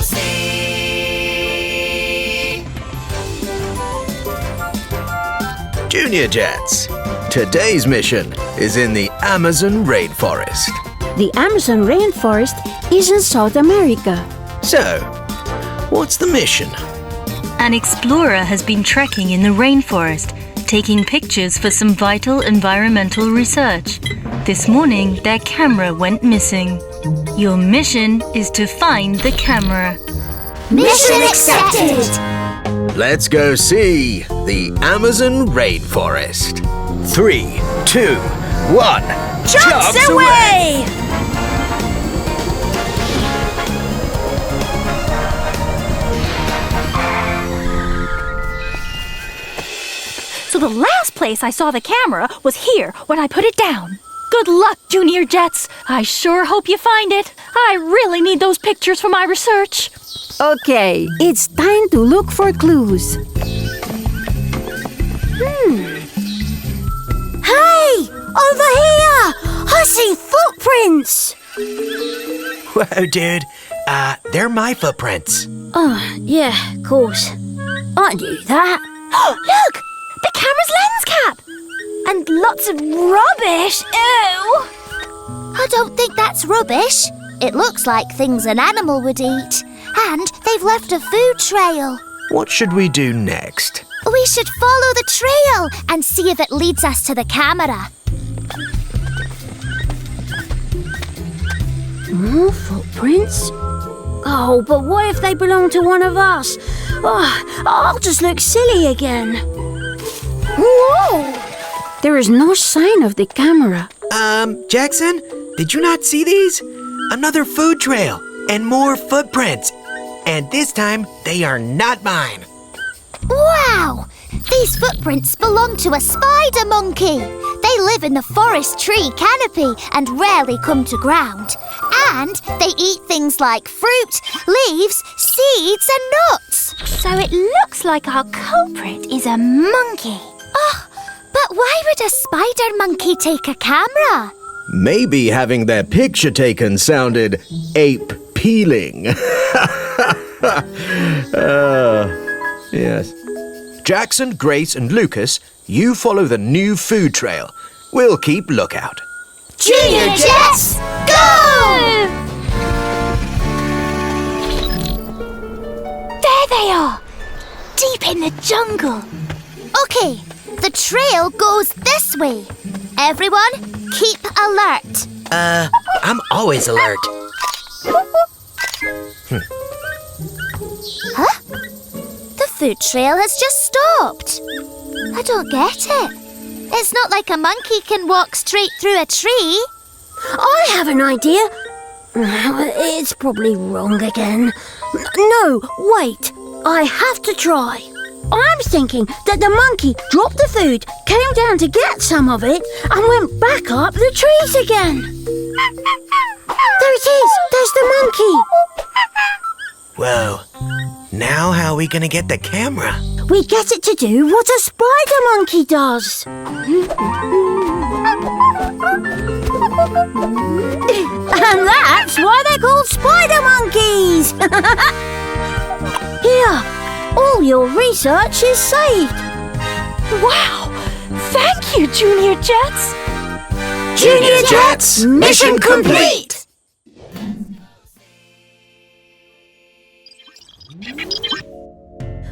see. Junior Jets, today's mission is in the Amazon Rainforest. The Amazon Rainforest is in South America. So, what's the mission? An explorer has been trekking in the rainforest, taking pictures for some vital environmental research. This morning, their camera went missing. Your mission is to find the camera. Mission accepted. Let's go see the Amazon Rainforest. 3, 2, 1. Jumps away! So the last place I saw the camera was here when I put it down. Good luck, Junior Jets. I sure hope you find it. I really need those pictures for my research. Okay, it's time to look for clues. Hey! Over here! I see footprints! Whoa, dude. They're my footprints. Oh, yeah, of course. I knew that. Look! The camera's lens cap! And lots of rubbish. Ew! I don't think that's rubbish. It looks like things an animal would eat. And they've left a food trail. What should we do next? We should follow the trail and see if it leads us to the camera. More footprints? Oh, but what if they belong to one of us? Oh, I'll just look silly again. Whoa! There is no sign of the camera. Jackson, did you not see these? Another food trail and more footprints. And this time, they are not mine. Wow! These footprints belong to a spider monkey. They live in the forest tree canopy and rarely come to ground. And they eat things like fruit, leaves, seeds and nuts. So it looks like our culprit is a monkey. Oh, but why would a spider monkey take a camera? Maybe having their picture taken sounded ape-peeling. Yes. Jackson, Grace and Lucas, you follow the new food trail. We'll keep lookout. Junior Jets, go! There they are! Deep in the jungle. Okay, the trail goes this way. Everyone, keep alert. I'm always alert. Huh? The food trail has just stopped. I don't get it. It's not like a monkey can walk straight through a tree. I have an idea. It's probably wrong again. No, wait. I have to try. I'm thinking that the monkey dropped the food, came down to get some of it, and went back up the trees again. There it is. There's the monkey. Whoa. Now how are we gonna get the camera? We get it to do what a spider monkey does. And that's why they're called spider monkeys. Here, all your research is saved. Wow! Thank you, Junior Jets! Junior Jets, mission complete!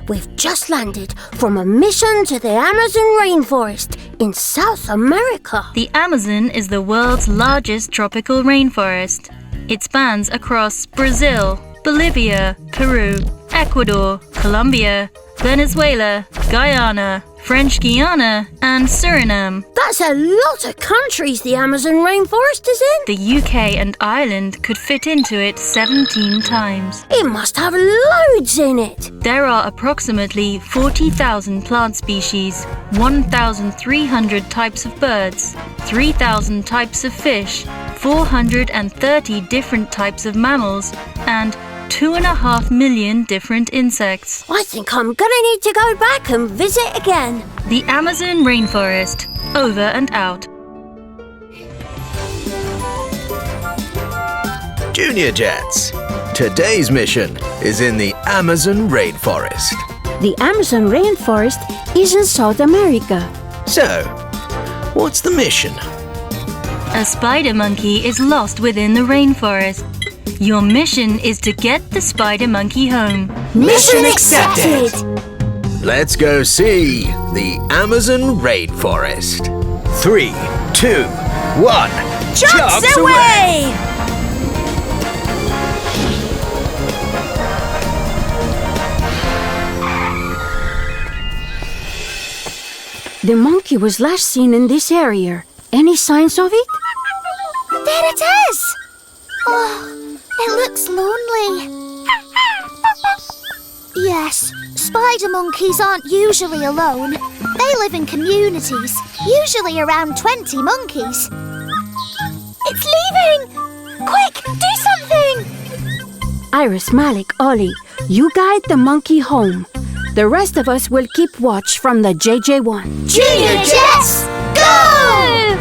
We've just landed from a mission to the Amazon Rainforest in South America. The Amazon is the world's largest tropical rainforest. It spans across Brazil, Bolivia, Peru, Ecuador, Colombia, Venezuela, Guyana, French Guiana, and Suriname. That's a lot of countries the Amazon Rainforest is in. The UK and Ireland could fit into it 17 times. It must have loads in it. There are approximately 40,000 plant species, 1,300 types of birds, 3,000 types of fish, 430 different types of mammals, and 2.5 million different insects. I think I'm gonna need to go back and visit again. The Amazon Rainforest. Over and out. Junior Jets, Today's mission is in the Amazon rainforest. The Amazon rainforest is in South America. So, what's the mission? A spider monkey is lost within the rainforest. Your mission is to get the spider monkey home. Mission accepted! Let's go see the Amazon rainforest. 3, 2, 1. Chunks away! The monkey was last seen in this area. Any signs of it? There it is! Oh, it looks lonely. Yes, spider monkeys aren't usually alone. They live in communities, usually around 20 monkeys. It's leaving! Quick, do something! Iris, Malik, Ollie, you guide the monkey home. The rest of us will keep watch from the JJ1. Junior Jets, go!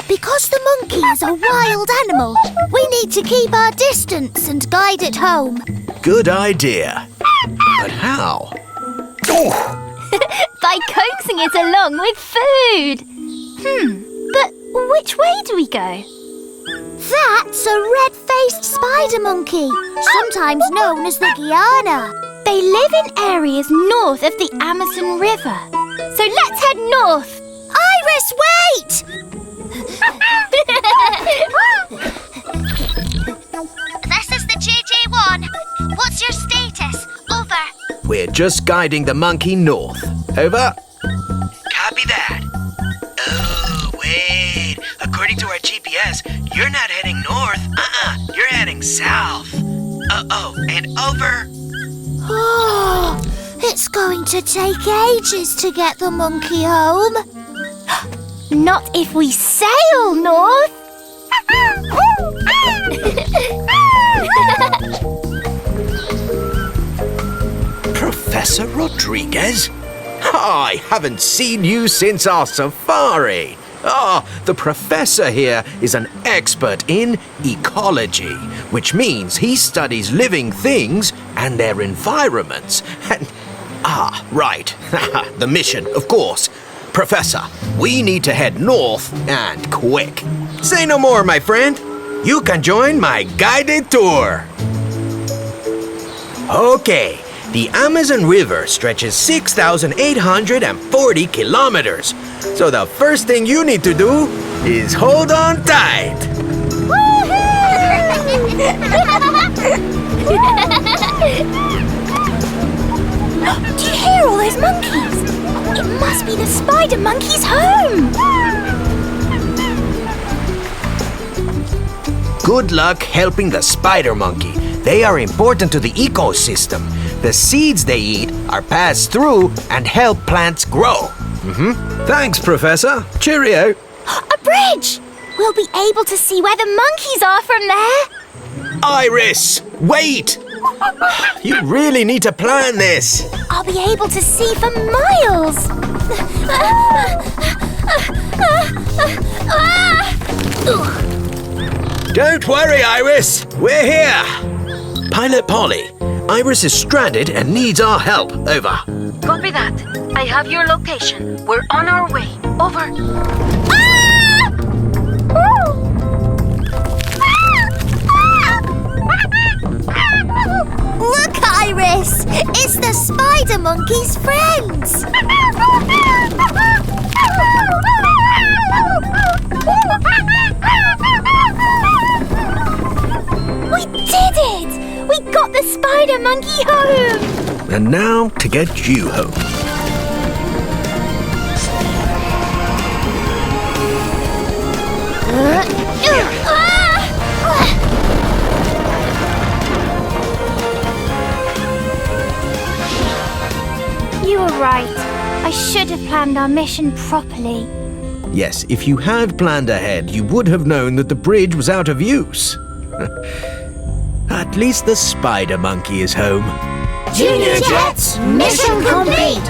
Because the monkey is a wild animal, we need to keep our distance and guide it home. Good idea. But how? By coaxing it along with food. But which way do we go? That's a red-faced spider monkey, sometimes known as the Guiana. They live in areas north of the Amazon River. So let's head north. Iris, wait! This is the JJ1. What's your status? Over. We're just guiding the monkey north. Over. Copy that. Oh, wait. According to our GPS, you're not heading north. You're heading south. And over. Oh, it's going to take ages to get the monkey home. Not if we sail north. Professor Rodriguez? I haven't seen you since our safari. The professor here is an expert in ecology, which means he studies living things and their environments. And, right, the mission, of course. Professor, we need to head north and quick. Say no more, my friend. You can join my guided tour. Okay, the Amazon River stretches 6,840 kilometers. So the first thing you need to do is hold on tight. Do you hear all those monkeys? It must be the spider monkey's home. Good luck helping the spider monkey. They are important to the ecosystem. The seeds they eat are passed through and help plants grow. Thanks, Professor. Cheerio. A bridge! We'll be able to see where the monkeys are from there. Iris, wait! You really need to plan this. I'll be able to see for miles. Don't worry, Iris. We're here. Pilot Polly, Iris is stranded and needs our help. Over. Copy that. I have your location. We're on our way. Over. Look, Iris! It's the spider monkey's friends! We did it! We got the spider monkey home! And now to get you home. You were right. I should have planned our mission properly. Yes, if you had planned ahead, you would have known that the bridge was out of use. At least the spider monkey is home. Junior Jets, mission complete!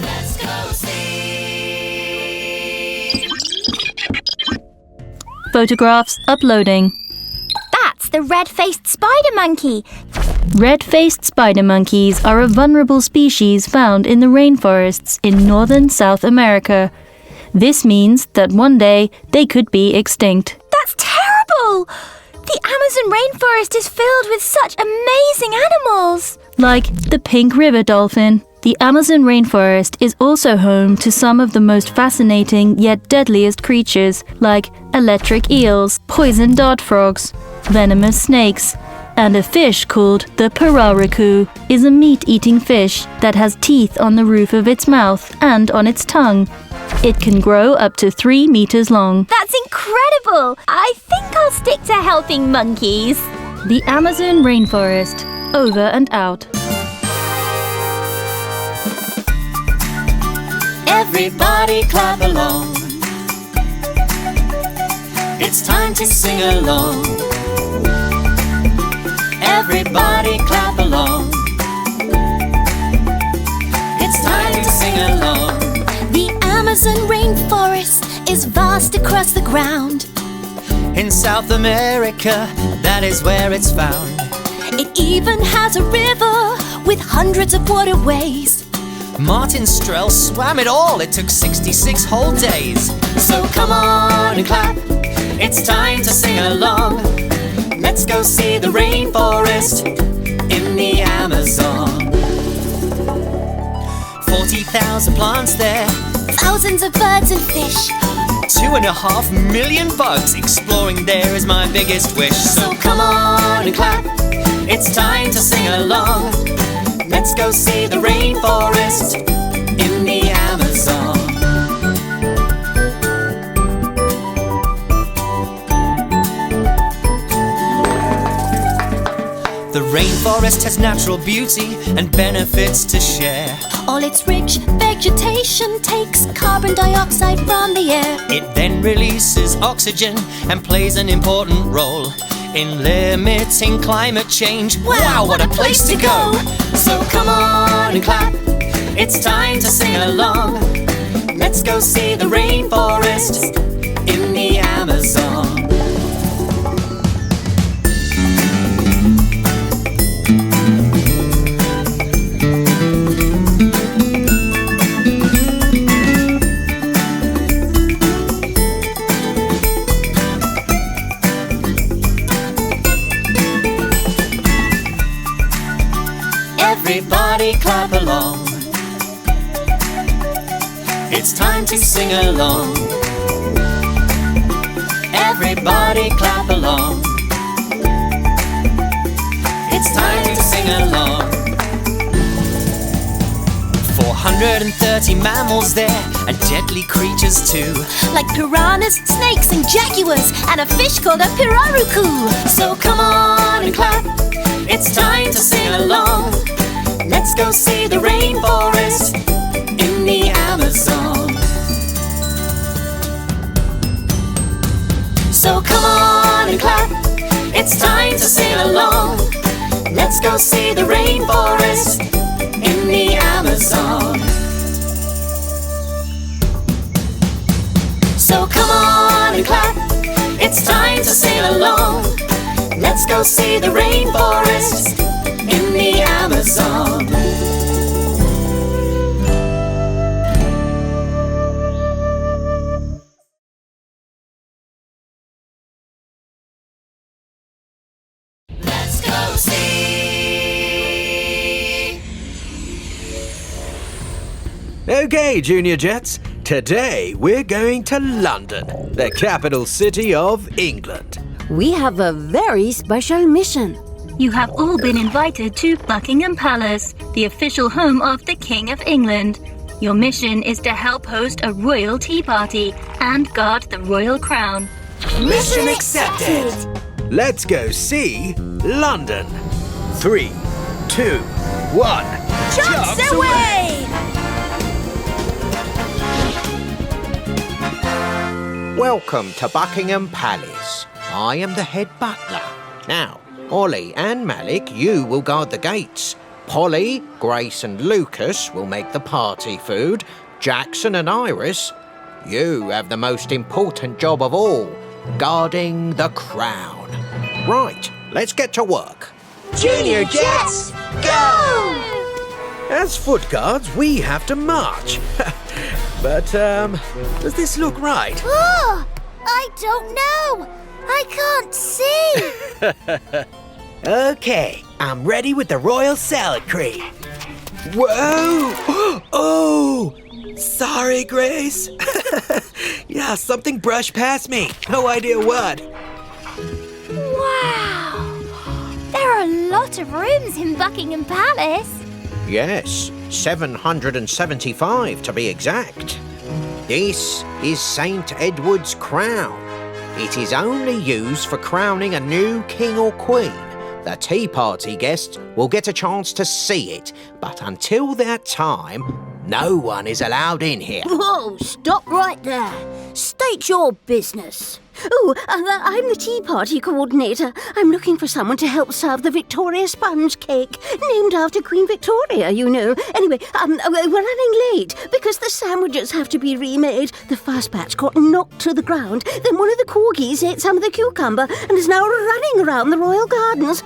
Let's go see! Photographs uploading. That's the red-faced spider monkey. Red-faced spider monkeys are a vulnerable species found in the rainforests in northern South America. This means that one day they could be extinct. That's terrible! The Amazon rainforest is filled with such amazing animals. Like the pink river dolphin. The Amazon rainforest is also home to some of the most fascinating yet deadliest creatures like electric eels, poison dart frogs, venomous snakes, and a fish called the pirarucu is a meat-eating fish that has teeth on the roof of its mouth and on its tongue. It can grow up to 3 meters long. That's incredible! I think I'll stick to helping monkeys. The Amazon rainforest. Over and out. Everybody clap along. It's time to sing along. Everybody clap along. It's time to sing along. The Amazon rainforest is vast across the ground. In South America, that is where it's found. It even has a river with hundreds of waterways. Martin Strel swam it all, it took 66 whole days. So come on and clap, it's time to sing along. Let's go see the rainforest in the Amazon. 40,000 plants there, Thousands of birds and fish. 2.5 million bugs, exploring there is my biggest wish. So come on and clap, it's time to sing along. Let's go see the rainforest in the Amazon. The rainforest has natural beauty and benefits to share. All its rich vegetation takes carbon dioxide from the air. It then releases oxygen and plays an important role in limiting climate change. Wow, what a place to go! So come on and clap, it's time to sing along. Let's go see the rainforest in the Amazon. Everybody clap along. It's time to sing along. Everybody clap along. It's time to sing along. 430 mammals there, and deadly creatures too. Like piranhas, snakes and jaguars, and a fish called a pirarucu. So come on and clap, it's time to sing along. Let's go see the rainforest in the Amazon. So come on and clap, it's time to sing along. Let's go see the rainforest in the Amazon. So come on and clap, it's time to sing along. Let's go see the rainforest in the Amazon. Let's go see. Okay, Junior Jets. Today we're going to London, the capital city of England. We have a very special mission. You have all been invited to Buckingham Palace, the official home of the King of England. Your mission is to help host a royal tea party and guard the royal crown. Mission accepted. Let's go see London. 3, 2, 1. Jumps away! Welcome to Buckingham Palace. I am the head butler. Now, Ollie and Malik, you will guard the gates. Polly, Grace and Lucas will make the party food. Jackson and Iris, you have the most important job of all, guarding the crown. Right, let's get to work. Junior Jets, go! As foot guards, we have to march. But, does this look right? Oh, I don't know. I can't see. Okay, I'm ready with the royal salad cream. Whoa! Oh! Sorry, Grace. Yeah, something brushed past me. No idea what. Wow. There are a lot of rooms in Buckingham Palace. Yes, 775 to be exact. This is St. Edward's crown. It is only used for crowning a new king or queen. The tea party guests will get a chance to see it, but until that time, no one is allowed in here. Whoa, stop right there. State your business. Oh, I'm the tea party coordinator. I'm looking for someone to help serve the Victoria sponge cake, named after Queen Victoria, you know. Anyway, we're running late because the sandwiches have to be remade. The first batch got knocked to the ground. Then one of the corgis ate some of the cucumber and is now running around the royal gardens.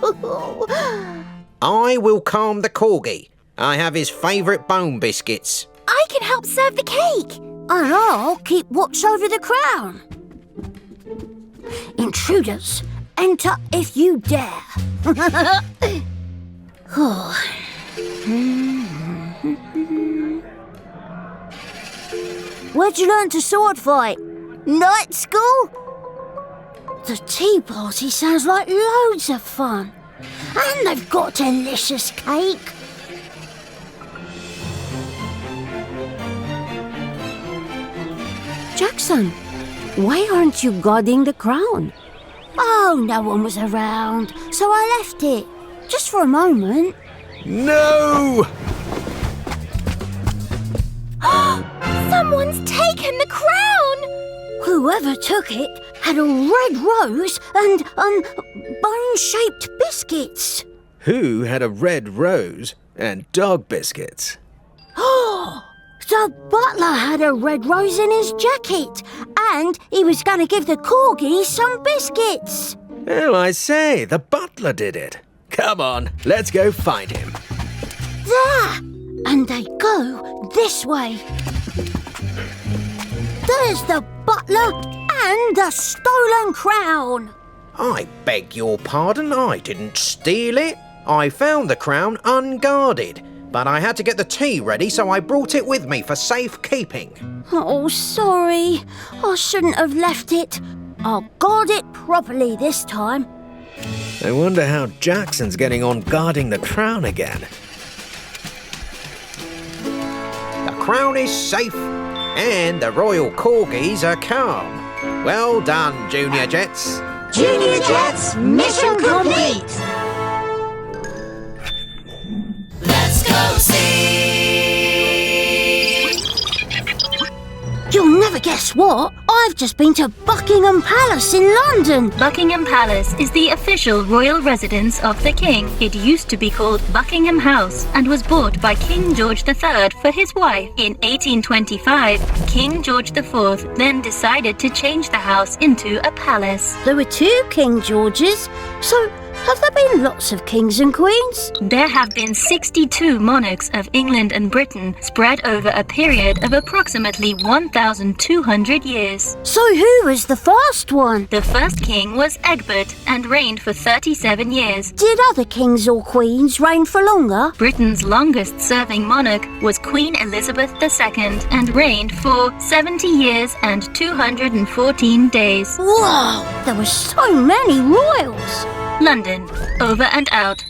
I will calm the corgi. I have his favourite bone biscuits. I can help serve the cake. And I'll keep watch over the crown. Intruders, enter if you dare. Where'd you learn to sword fight? Night school? The tea party sounds like loads of fun. And they've got delicious cake. Jackson, why aren't you guarding the crown? Oh, no one was around, so I left it. Just for a moment. No! Someone's taken the crown! Whoever took it had a red rose and, bone-shaped biscuits. Who had a red rose and dog biscuits? The butler had a red rose in his jacket, and he was going to give the corgi some biscuits. Oh, I say, the butler did it. Come on, let's go find him. There! And they go this way. There's the butler and the stolen crown. I beg your pardon, I didn't steal it. I found the crown unguarded, but I had to get the tea ready, so I brought it with me for safekeeping. Oh, sorry. I shouldn't have left it. I'll guard it properly this time. I wonder how Jackson's getting on guarding the crown again. The crown is safe, and the royal corgis are calm. Well done, Junior Jets. Junior Jets, mission complete! Let's go see. You'll never guess what? I've just been to Buckingham Palace in London. Buckingham Palace is the official royal residence of the king. It used to be called Buckingham House and was bought by King George III for his wife. In 1825, King George IV then decided to change the house into a palace. There were 2 King Georges, so have there been lots of kings and queens? There have been 62 monarchs of England and Britain spread over a period of approximately 1,200 years. So who was the first one? The first king was Egbert and reigned for 37 years. Did other kings or queens reign for longer? Britain's longest-serving monarch was Queen Elizabeth II and reigned for 70 years and 214 days. Whoa, there were so many royals. London, over and out.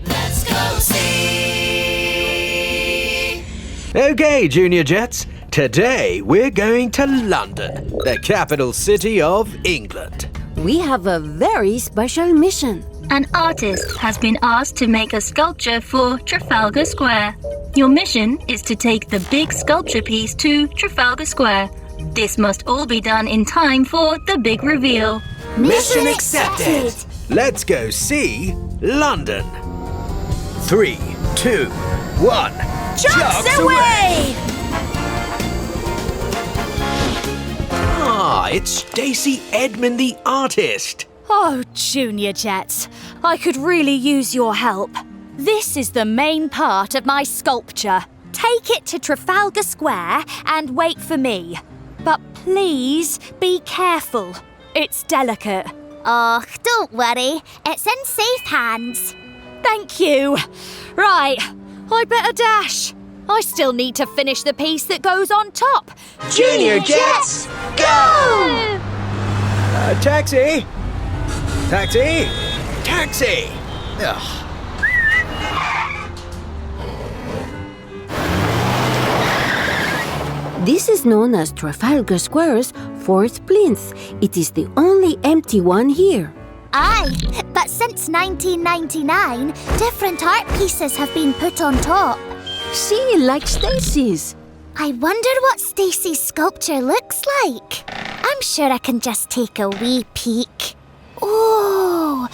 Let's go see. Okay, Junior Jets. Today we're going to London, the capital city of England. We have a very special mission. An artist has been asked to make a sculpture for Trafalgar Square. Your mission is to take the big sculpture piece to Trafalgar Square. This must all be done in time for the big reveal. Mission accepted! Let's go see London. 3, 2, 1. Chucks away! Ah, it's Stacey Edmund the artist. Oh, Junior Jets, I could really use your help. This is the main part of my sculpture. Take it to Trafalgar Square and wait for me. But please be careful. It's delicate. Oh, don't worry. It's in safe hands. Thank you. Right, I better dash. I still need to finish the piece that goes on top. Junior Jets, go! Taxi! Taxi! Taxi! Ugh. This is known as Trafalgar Square's fourth plinth. It is the only empty one here. Aye, but since 1999, different art pieces have been put on top. See, like Stacey's. I wonder what Stacey's sculpture looks like. I'm sure I can just take a wee peek. Oh!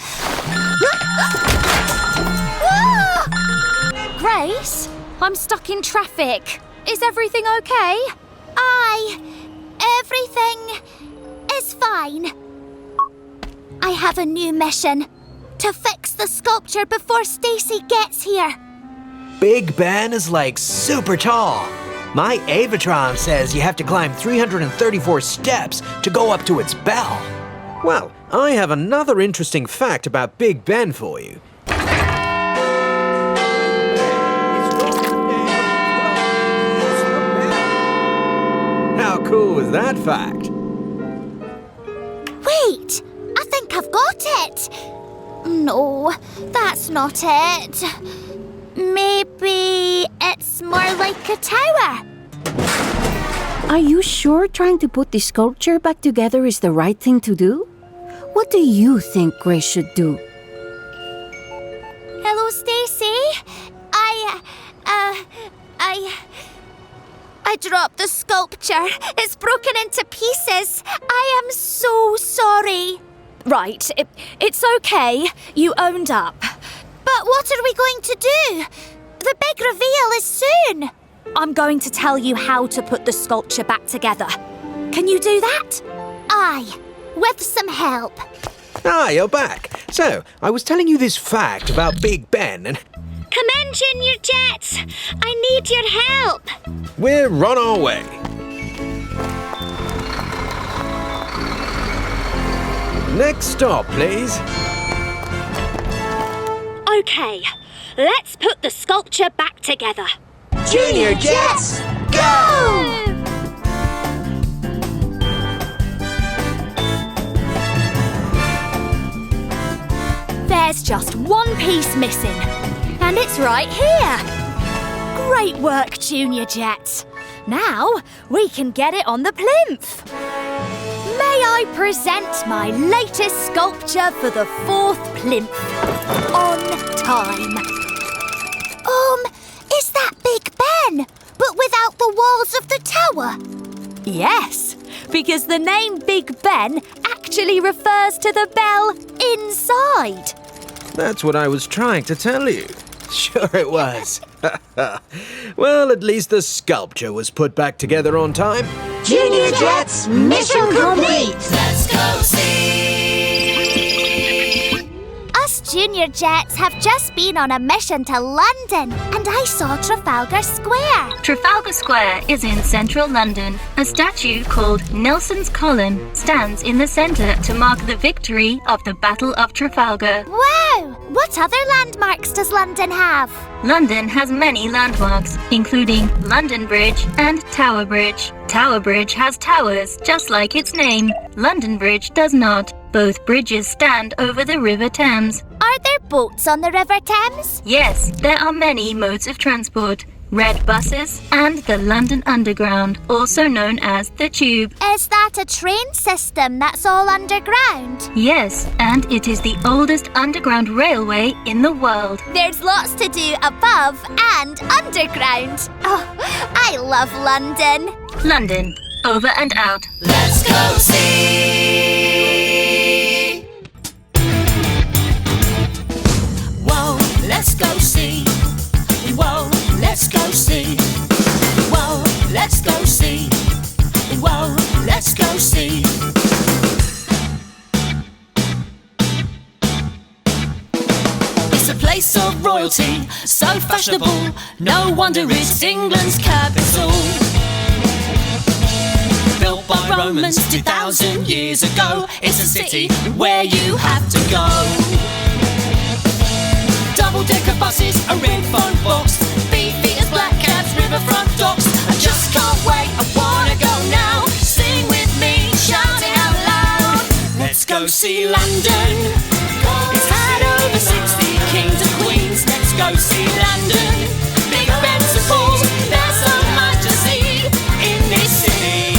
Grace, I'm stuck in traffic. Is everything okay? Aye, everything is fine. I have a new mission. To fix the sculpture before Stacey gets here. Big Ben is like super tall. My Avatron says you have to climb 334 steps to go up to its bell. Well, I have another interesting fact about Big Ben for you. How cool is that fact? Wait, I think I've got it. No, that's not it. Maybe it's more like a tower. Are you sure trying to put the sculpture back together is the right thing to do? What do you think Grace should do? Hello, Stacey. I dropped the sculpture. It's broken into pieces. I am so sorry. Right, it's okay. You owned up. But what are we going to do? The big reveal is soon. I'm going to tell you how to put the sculpture back together. Can you do that? Aye, with some help. Ah, you're back. So, I was telling you this fact about Big Ben, and Come in, Junior Jets. I need your help. we're on our way. Next stop, please. Okay, let's put the sculpture back together. Junior Jets, go! There's just one piece missing, and it's right here. Great work, Junior Jets. Now we can get it on the plinth. May I present my latest sculpture for the fourth plinth? On time. Is that Big Ben, but without the walls of the tower? Yes, because the name Big Ben actually refers to the bell inside. That's what I was trying to tell you. Sure it was. Well, at least the sculpture was put back together on time. Junior Jets, mission complete! Let's go see. Us Junior Jets have just been on a mission to London, and I saw Trafalgar Square. Trafalgar Square is in central London. A statue called Nelson's Column stands in the centre to mark the victory of the Battle of Trafalgar. Wow! What other landmarks does London have? London has many landmarks, including London Bridge and Tower Bridge. Tower Bridge has towers, just like its name. London Bridge does not. Both bridges stand over the River Thames. Are there boats on the River Thames? Yes, there are many modes of transport. Red buses and the London Underground, also known as the Tube. Is that a train system that's all underground? Yes, and it is the oldest underground railway in the world. There's lots to do above and underground. Oh, I love London. London, over and out. Let's go see. Whoa, let's go see. Whoa, let's go see. Whoa, let's go see. Whoa, let's go see. place of royalty, so fashionable, no wonder it's England's capital. Built by Romans 2,000 years ago, it's a city where you have to go. Double-decker buses, a red phone box, beefeaters, black cabs, riverfront docks. I just can't wait, I wanna go now. Sing with me, shout it out loud. Let's go see London. It's had over 60 kings and queens. Let's go see London. Big Ben's and balls, there's so much to see in this city.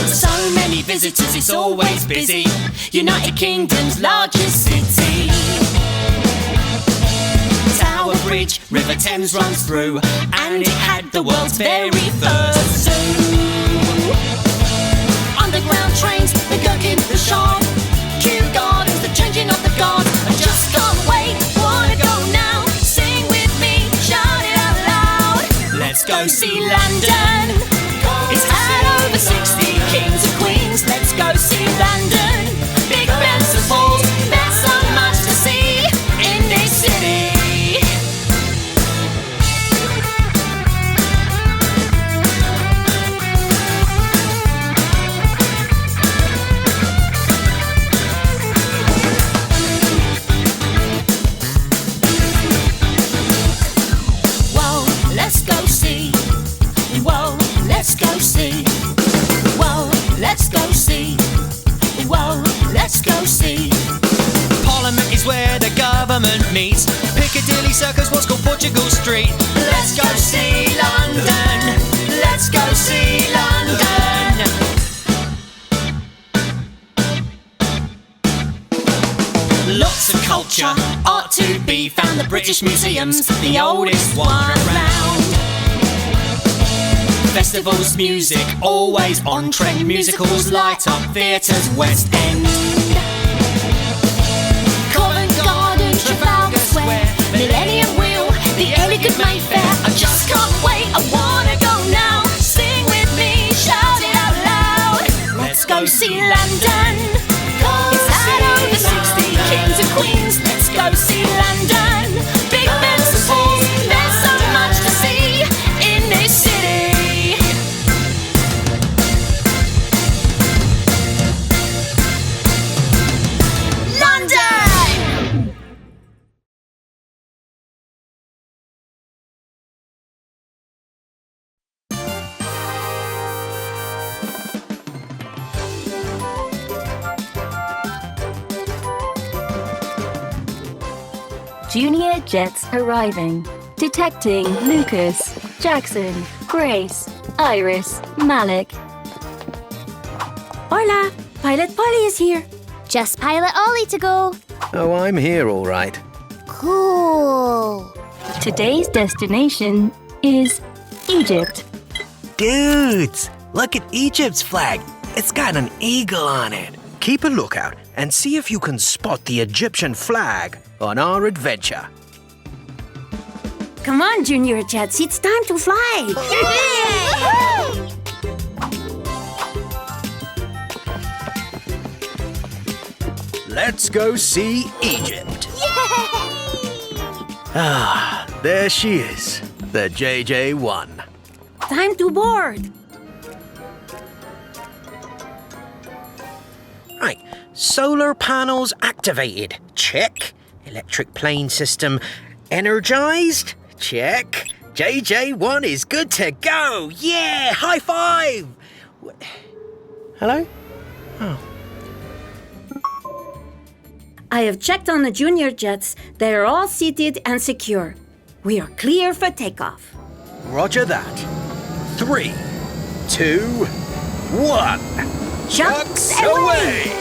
So many visitors, it's always busy. United Kingdom's largest city. Tower Bridge, River Thames runs through, and it had the world's very first zoo. Underground trains, the gherkin, the shard, Kew Gardens, the changing of the guard. I just can't wait, wanna go now. Sing with me, shout it out loud. Let's go see London. It's had over 60 kings and queens. Let's go see London. Big Ben's and balls, there's so much to see in this city. Whoa, let's go see. Whoa, let's go see. Whoa, let's go see. Whoa, let's go see. Parliament is where the government meets. Piccadilly Circus, what's called Portugal Street. Let's go see London. Let's go see London. Lots of culture, art to be found. The British Museum's the oldest one around. Festivals, music, always on trend. Musicals light up theatres, West End. Covent Garden, Trafalgar Square, Millennium Wheel, the elegant Mayfair. I just can't wait, I wanna go now. Sing with me, shout it out loud. Let's go see London. It's had over 60 kings and queens. Let's go see London. Big Ben's and balls, there's so much to see in this city. London! Junior jets arriving. Detecting Lucas, Jackson, Grace, Iris, Malik. Hola, Pilot Polly is here. Just Pilot Ollie to go. Oh, I'm here all right. Cool. Today's destination is Egypt. Dudes, look at Egypt's flag. It's got an eagle on it. Keep a lookout and see if you can spot the Egyptian flag on our adventure. Come on, Junior Jets, it's time to fly. Let's go see Egypt. Ah, there she is, the JJ-1. Time to board. Right, solar panels activated. Check. Electric plane system energized. Check. JJ-1 is good to go. Yeah, high five. Hello? Oh. I have checked on the Junior Jets. They are all seated and secure. We are clear for takeoff. Roger that. 3, 2, 1. Chucks away!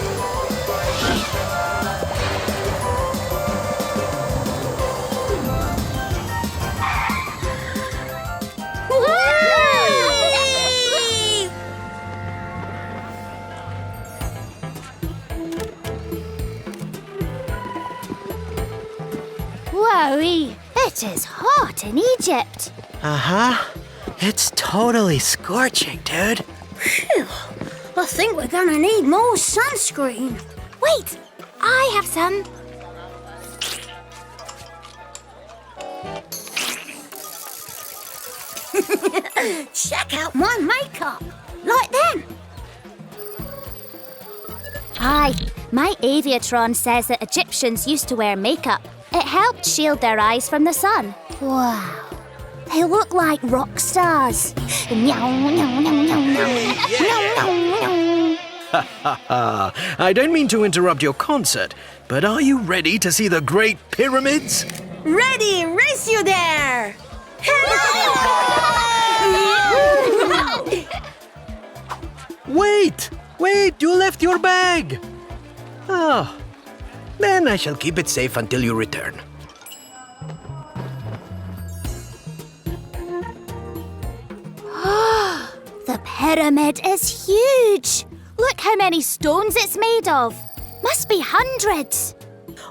Whoa, it is hot in Egypt. Uh-huh. It's totally scorching, dude. Phew. I think we're gonna need more sunscreen. Wait, I have some. Check out my makeup. Like them. Aye, my aviatron says that Egyptians used to wear makeup. It helped shield their eyes from the sun. Wow. They look like rock stars. I don't mean to interrupt your concert, but are you ready to see the Great Pyramids? Ready, race you there! Wait! You left your bag! Oh, then I shall keep it safe until you return. The pyramid is huge. Look how many stones it's made of. Must be hundreds.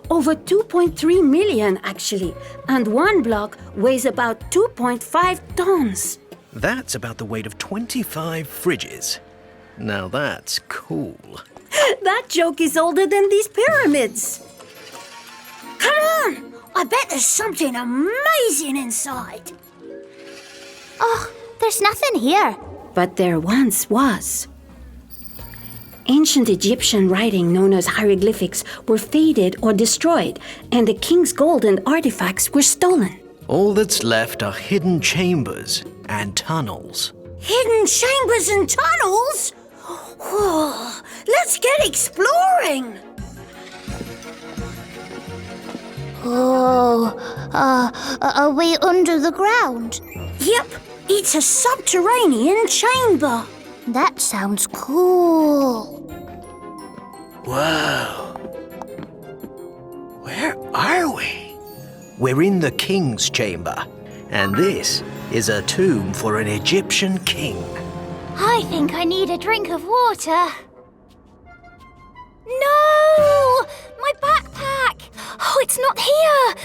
Over 2.3 million, actually. And one block weighs about 2.5 tons. That's about the weight of 25 fridges. Now that's cool. That joke is older than these pyramids. Come on! I bet there's something amazing inside. Oh, there's nothing here. But there once was. Ancient Egyptian writing known as hieroglyphics were faded or destroyed, and the king's gold and artifacts were stolen. All that's left are hidden chambers and tunnels. Hidden chambers and tunnels? Whoa, let's get exploring! Oh, are we under the ground? Yep, it's a subterranean chamber. That sounds cool. Whoa. Where are we? We're in the king's chamber, and this is a tomb for an Egyptian king. I think I need a drink of water. No! My backpack! Oh, it's not here!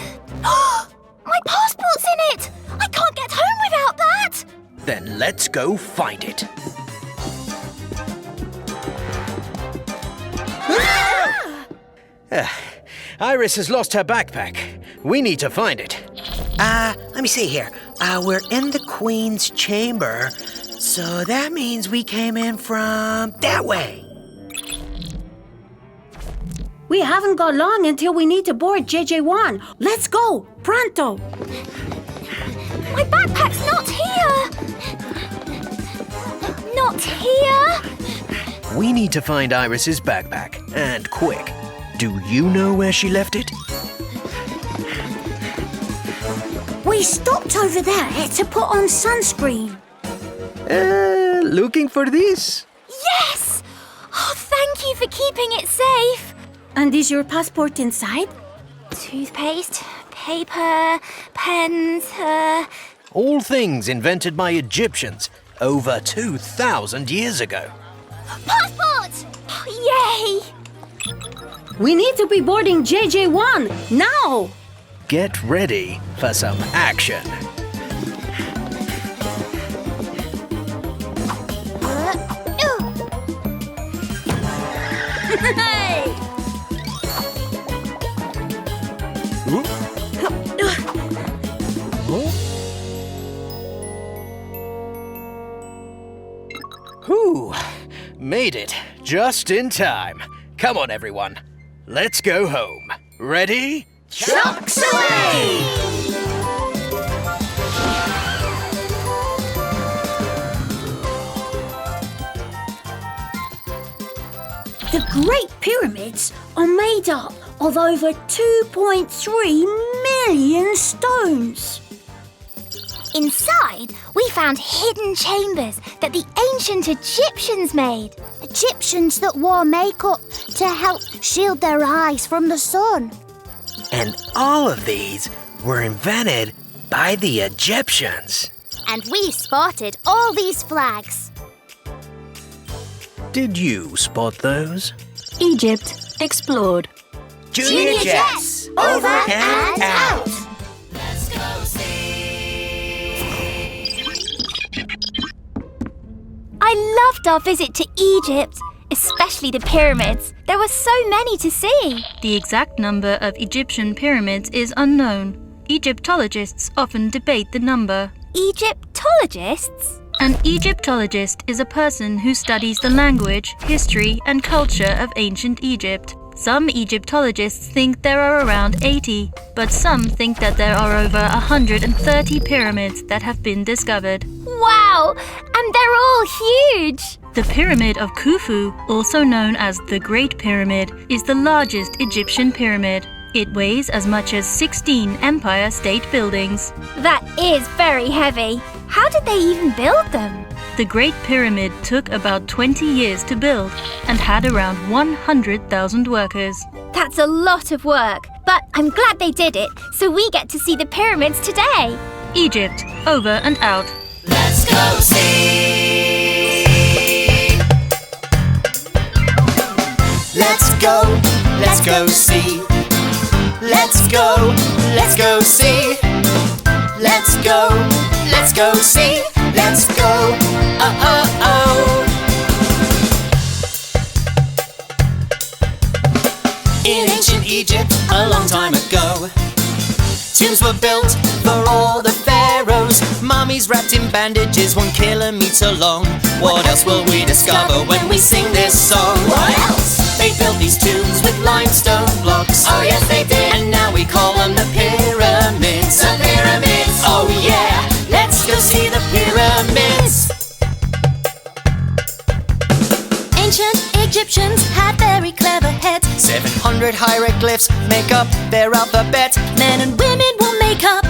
My passport's in it! I can't get home without that! Then let's go find it. Iris has lost her backpack. We need to find it. Let me see here. We're in the Queen's chamber, so that means we came in from that way. We haven't got long until we need to board JJ1. Let's go, pronto! My backpack's not here! Not here! We need to find Iris's backpack, and quick. Do you know where she left it? We stopped over there to put on sunscreen. Looking for this? Yes! Oh, thank you for keeping it safe. And is your passport inside? Toothpaste, paper, pens, All things invented by Egyptians over 2,000 years ago. passport! Yay! We need to be boarding JJ1 now! Get ready for some action. Hey! Whew, made it just in time. Come on, everyone. Let's go home. Ready? Trucks away! The Great Pyramids are made up of over 2.3 million stones. Inside, we found hidden chambers that the ancient Egyptians made. Egyptians that wore makeup to help shield their eyes from the sun. And all of these were invented by the Egyptians. And we spotted all these flags. Did you spot those? Egypt explored. Junior Jets, over and out! Let's go see. I love loved our visit to Egypt, especially the pyramids. There were so many to see. The exact number of Egyptian pyramids is unknown. Egyptologists often debate the number. Egyptologists? An Egyptologist is a person who studies the language, history, and culture of ancient Egypt. Some Egyptologists think there are around 80, but some think that there are over 130 pyramids that have been discovered. Wow! And they're all huge! The Pyramid of Khufu, also known as the Great Pyramid, is the largest Egyptian pyramid. It weighs as much as 16 Empire State Buildings. That is very heavy. How did they even build them? The Great Pyramid took about 20 years to build and had around 100,000 workers. That's a lot of work, but I'm glad they did it, so we get to see the pyramids today. Egypt, over and out. Let's go see. Let's go see. Let's go see. Let's go see. Let's go. In ancient Egypt, a long time ago, tombs were built for all the pharaohs. Mummies wrapped in bandages 1 kilometer long. What else will we discover when we sing this song? What else? They built these tombs with limestone blocks. Oh yes they did. And now we call them the pyramids. The pyramids. Oh yeah, let's go see the pyramids. Ancient Egyptians had very clever heads. 700 hieroglyphs make up their alphabet. Men and women wore makeup.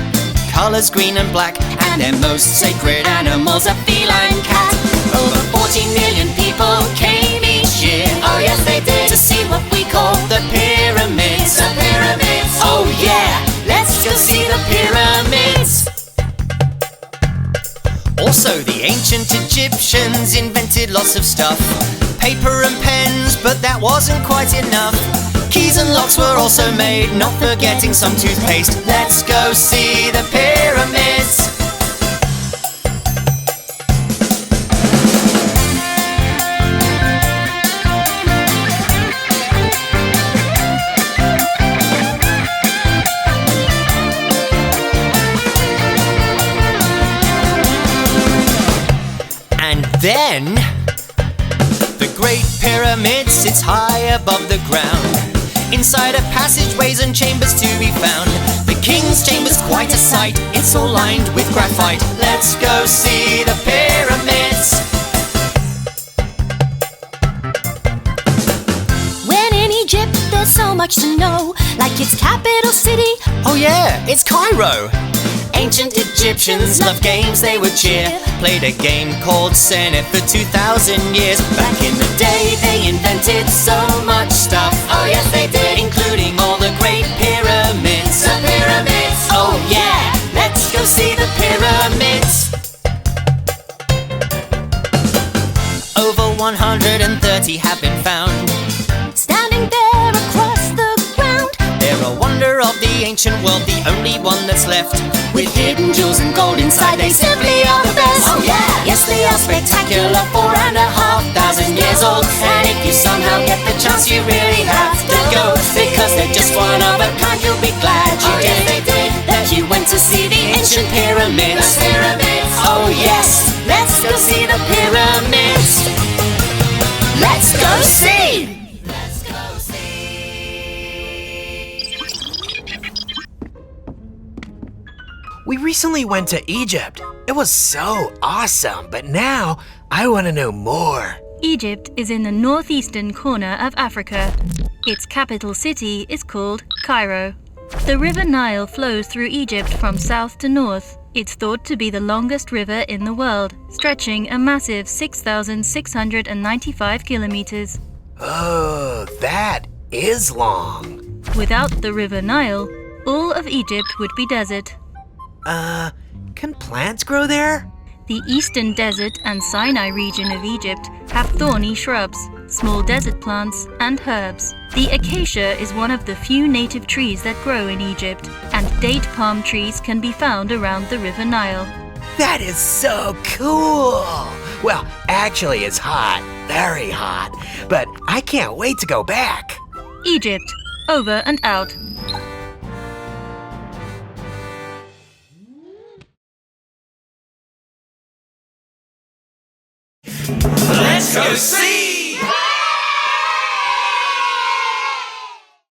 Colors green and black, and their most sacred animals a feline cat. Over 40 million people came each year. Oh yes they did. To see what we call the pyramids. The pyramids. Oh yeah, let's go see the pyramids. Also the ancient Egyptians invented lots of stuff. Paper and pens, but that wasn't quite enough. Keys and locks were also made, not forgetting some toothpaste. Let's go see the pyramids. And then the Great Pyramid sits high above the ground. Inside are passageways and chambers to be found. The king's chamber's quite a sight. It's all lined with graphite. Let's go see the pyramids. When in Egypt, there's so much to know. Like its capital city. Oh yeah, it's Cairo. Ancient Egyptians loved games they would cheer. Played a game called Senate for 2,000 years. Back in the day they invented so much stuff. Oh yes they did, including all the great pyramids. The pyramids. Oh yeah, let's go see the pyramids. Over 130 have been found, Standing there across the ground. they're a wonder of the ancient world, the only one that's left. With hidden jewels and gold inside, they simply are the best. Oh yeah, yes they are spectacular, 4,500 years old. And if you somehow get the chance, you really have to go, because they're just one of a kind. You'll be glad you did. That you went to see the ancient pyramids. The pyramids. Oh yes, let's go see the pyramids. Let's go see. We recently went to Egypt. It was so awesome, but now I want to know more. Egypt is in the northeastern corner of Africa. Its capital city is called Cairo. The River Nile flows through Egypt from south to north. It's thought to be the longest river in the world, stretching a massive 6,695 kilometers. Oh, that is long. Without the River Nile, all of Egypt would be desert. Can plants grow there? The eastern desert and Sinai region of Egypt have thorny shrubs, small desert plants, and herbs. The acacia is one of the few native trees that grow in Egypt, and date palm trees can be found around the River Nile. That is so cool! Well, actually, it's hot. Very hot. But I can't wait to go back. Egypt. Over and out. Let's go see